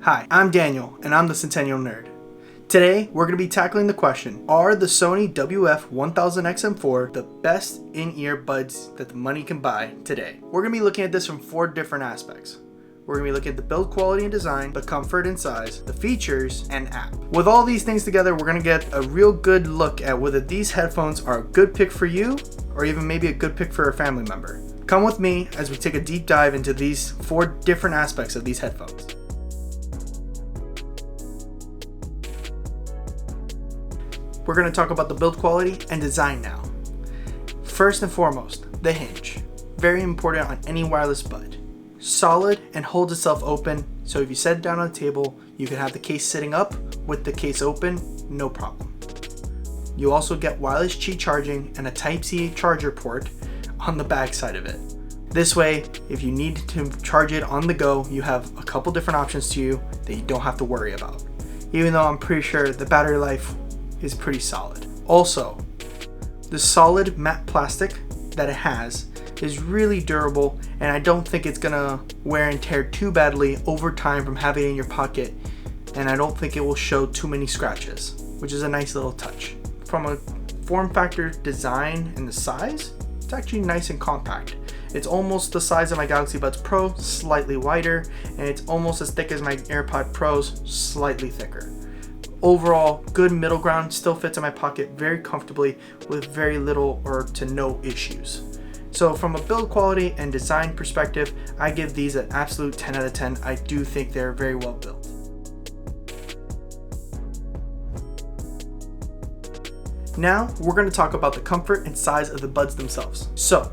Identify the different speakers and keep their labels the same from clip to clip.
Speaker 1: Hi, I'm Daniel, and I'm the Centennial Nerd. Today, we're going to be tackling the question, are the Sony WF-1000XM4 the best in-ear buds that the money can buy today? We're going to be looking at this from 4 different aspects. We're going to be looking at the build quality and design, the comfort and size, the features, and app. With all these things together, we're going to get a real good look at whether these headphones are a good pick for you, or even maybe a good pick for a family member. Come with me as we take a deep dive into these 4 different aspects of these headphones. We're going to talk about the build quality and design now. First and foremost, the hinge. Very important on any wireless bud. Solid and holds itself open, so if you set it down on the table, you can have the case sitting up with the case open, no problem. You also get wireless Qi charging and a Type-C charger port on the back side of it. This way, if you need to charge it on the go, you have a couple different options to you that you don't have to worry about. Even though I'm pretty sure the battery life is pretty solid. Also, the solid matte plastic that it has is really durable, and I don't think it's gonna wear and tear too badly over time from having it in your pocket, and I don't think it will show too many scratches, which is a nice little touch. From a form factor, design, and the size, it's actually nice and compact. It's almost the size of my Galaxy Buds Pro, slightly wider, and it's almost as thick as my AirPod Pros, slightly thicker. Overall, good middle ground, still fits in my pocket very comfortably with very little or to no issues. So from a build quality and design perspective, I give these an absolute 10 out of 10. I do think they're very well built. Now, we're going to talk about the comfort and size of the buds themselves. So,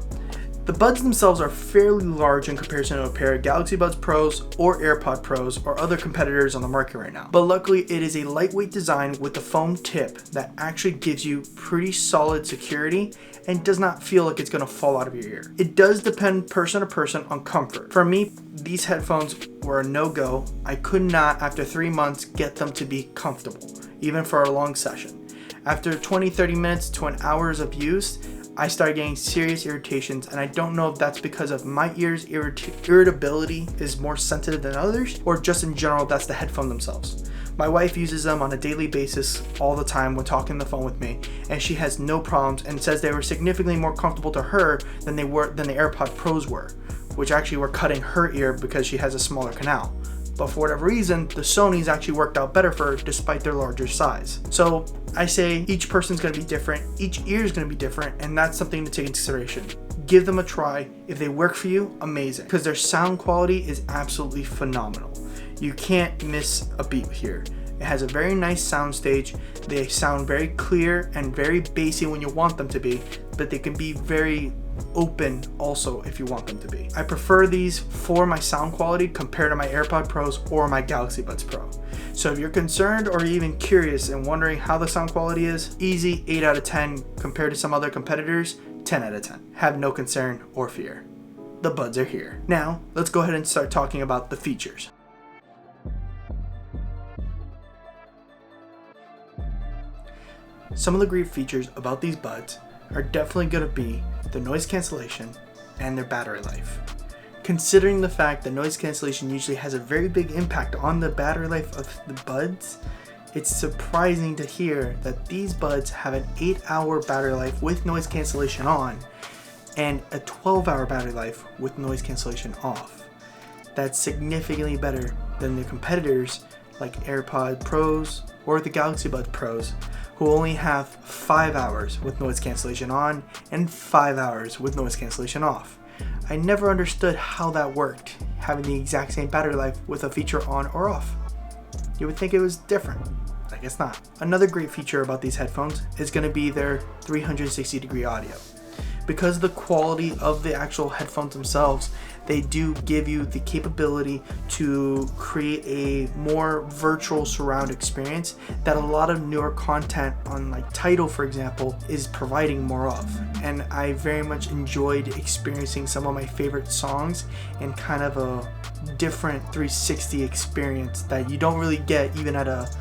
Speaker 1: the buds themselves are fairly large in comparison to a pair of Galaxy Buds Pros or AirPod Pros or other competitors on the market right now. But luckily, it is a lightweight design with a foam tip that actually gives you pretty solid security and does not feel like it's going to fall out of your ear. It does depend person to person on comfort. For me, these headphones were a no-go. I could not, after 3 months, get them to be comfortable, even for a long session. After 20-30 minutes to an hour's of use, I started getting serious irritations, and I don't know if that's because of my ears' irritability is more sensitive than others, or just in general that's the headphone themselves. My wife uses them on a daily basis all the time when talking on the phone with me, and she has no problems and says they were significantly more comfortable to her than the AirPod Pros were, which actually were cutting her ear because she has a smaller canal. But for whatever reason, the Sonys actually worked out better for her despite their larger size. So I say each person's gonna be different, each ear is gonna be different, and that's something to take into consideration. Give them a try. If they work for you, amazing, because their sound quality is absolutely phenomenal. You can't miss a beat here. It has a very nice sound stage. They sound very clear and very bassy when you want them to be, but they can be very open also if you want them to be. I prefer these for my sound quality compared to my AirPod Pros or my Galaxy Buds Pro. So if you're concerned or even curious and wondering how the sound quality is, easy 8 out of 10 compared to some other competitors, 10 out of 10. Have no concern or fear. The buds are here. Now, let's go ahead and start talking about the features. Some of the great features about these buds are definitely going to be the noise cancellation and their battery life. Considering the fact that noise cancellation usually has a very big impact on the battery life of the buds, it's surprising to hear that these buds have an 8-hour battery life with noise cancellation on and a 12-hour battery life with noise cancellation off. That's significantly better than the competitors like AirPod Pros or the Galaxy Buds Pros, who only have 5 hours with noise cancellation on and 5 hours with noise cancellation off. I never understood how that worked, having the exact same battery life with a feature on or off. You would think it was different, but I guess not. Another great feature about these headphones is going to be their 360-degree audio. Because of the quality of the actual headphones themselves, they do give you the capability to create a more virtual surround experience that a lot of newer content on like Tidal, for example, is providing more of. And I very much enjoyed experiencing some of my favorite songs in kind of a different 360 experience that you don't really get even at a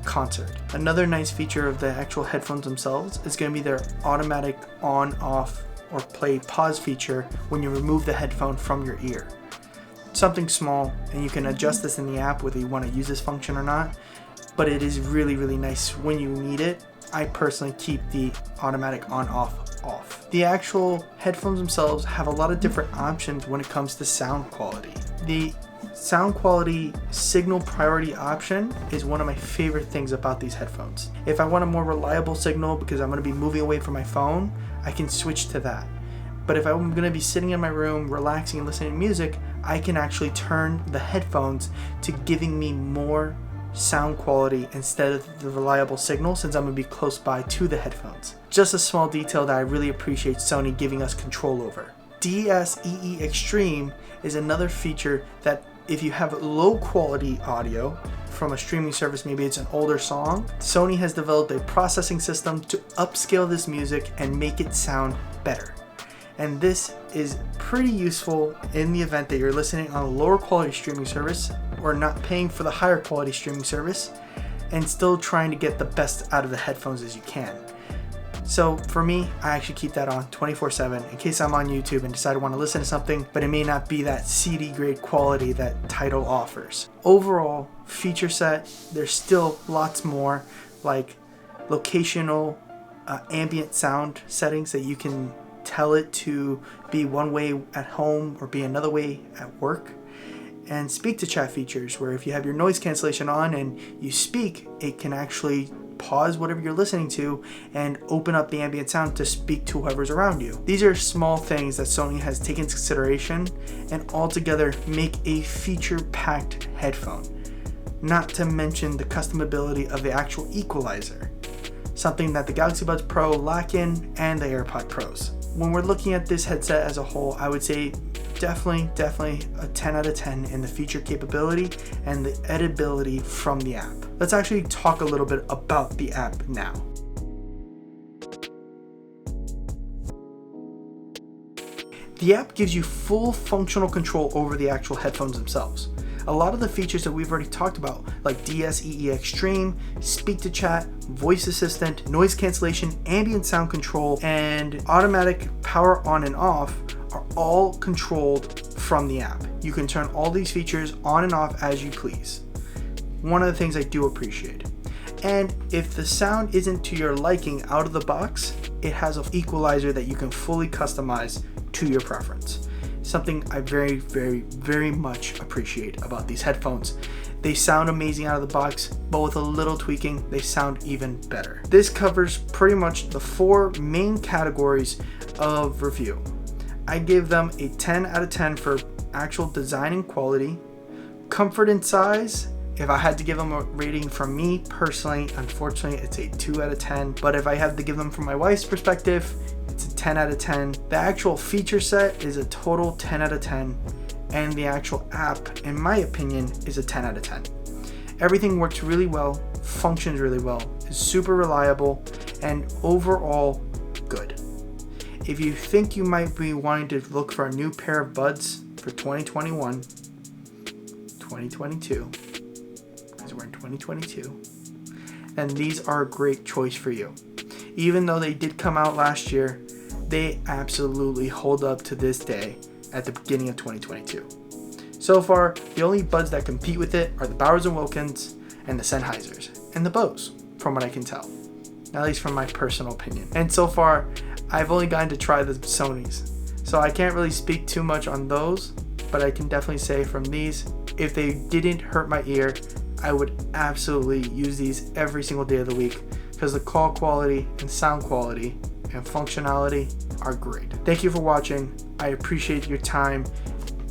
Speaker 1: concert. Another nice feature of the actual headphones themselves is going to be their automatic on, off, or play pause feature when you remove the headphone from your ear. something small, and you can adjust this in the app whether you want to use this function or not, but it is really, really nice when you need it. I personally keep the automatic on off. The actual headphones themselves have a lot of different options when it comes to sound quality. The sound quality signal priority option is one of my favorite things about these headphones. If I want a more reliable signal because I'm going to be moving away from my phone, I can switch to that. But if I'm going to be sitting in my room relaxing and listening to music, I can actually turn the headphones to giving me more sound quality instead of the reliable signal, since I'm going to be close by to the headphones. Just a small detail that I really appreciate Sony giving us control over. DSEE Extreme is another feature that if you have low quality audio from a streaming service, maybe it's an older song, Sony has developed a processing system to upscale this music and make it sound better. And this is pretty useful in the event that you're listening on a lower quality streaming service or not paying for the higher quality streaming service and still trying to get the best out of the headphones as you can. So for me, I actually keep that on 24/7 in case I'm on YouTube and decide I want to listen to something, but it may not be that CD grade quality that Tidal offers. Overall feature set, there's still lots more, like locational ambient sound settings that you can tell it to be one way at home or be another way at work, and speak to chat features where if you have your noise cancellation on and you speak, it can actually pause whatever you're listening to and open up the ambient sound to speak to whoever's around you. These are small things that Sony has taken into consideration and altogether make a feature-packed headphone. Not to mention the customability of the actual equalizer, something that the Galaxy Buds Pro lack in and the AirPod Pros. When we're looking at this headset as a whole, I would say definitely a 10 out of 10 in the feature capability and the editability from the app. Let's actually talk a little bit about the app now. The app gives you full functional control over the actual headphones themselves. A lot of the features that we've already talked about, like DSEE Extreme, speak to chat, voice assistant, noise cancellation, ambient sound control, and automatic power on and off, are all controlled from the app. You can turn all these features on and off as you please. One of the things I do appreciate. And if the sound isn't to your liking out of the box, it has an equalizer that you can fully customize to your preference. Something I very much appreciate about these headphones. They sound amazing out of the box, but with a little tweaking, they sound even better. This covers pretty much the 4 main categories of review. I give them a 10 out of 10 for actual design and quality. Comfort and size, if I had to give them a rating from me personally, unfortunately it's a 2 out of 10. But if I have to give them from my wife's perspective, it's a 10 out of 10. The actual feature set is a total 10 out of 10. And the actual app, in my opinion, is a 10 out of 10. Everything works really well, functions really well, is super reliable, and overall good. If you think you might be wanting to look for a new pair of buds for 2021, 2022, because we're in 2022, then these are a great choice for you. Even though they did come out last year, they absolutely hold up to this day at the beginning of 2022. So far, the only buds that compete with it are the Bowers & Wilkins and the Sennheisers, and the Bose, from what I can tell. At least from my personal opinion. And so far, I've only gotten to try the Sonys, so I can't really speak too much on those, but I can definitely say from these, if they didn't hurt my ear, I would absolutely use these every single day of the week, because the call quality and sound quality and functionality are great. Thank you for watching. I appreciate your time.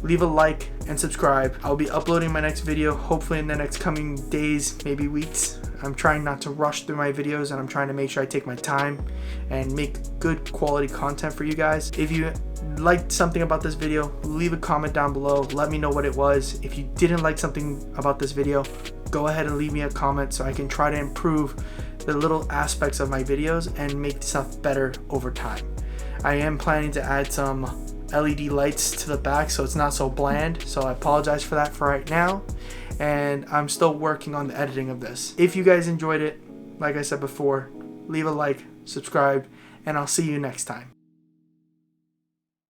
Speaker 1: Leave a like and subscribe. I'll be uploading my next video hopefully in the next coming days, maybe weeks. I'm trying not to rush through my videos, and I'm trying to make sure I take my time and make good quality content for you guys. If you liked something about this video, leave a comment down below. Let me know what it was. If you didn't like something about this video, go ahead and leave me a comment so I can try to improve the little aspects of my videos and make stuff better over time. I am planning to add some LED lights to the back so it's not so bland, so I apologize for that for right now, and I'm still working on the editing of this. If you guys enjoyed it, like I said before, leave a like, subscribe, and I'll see you next time.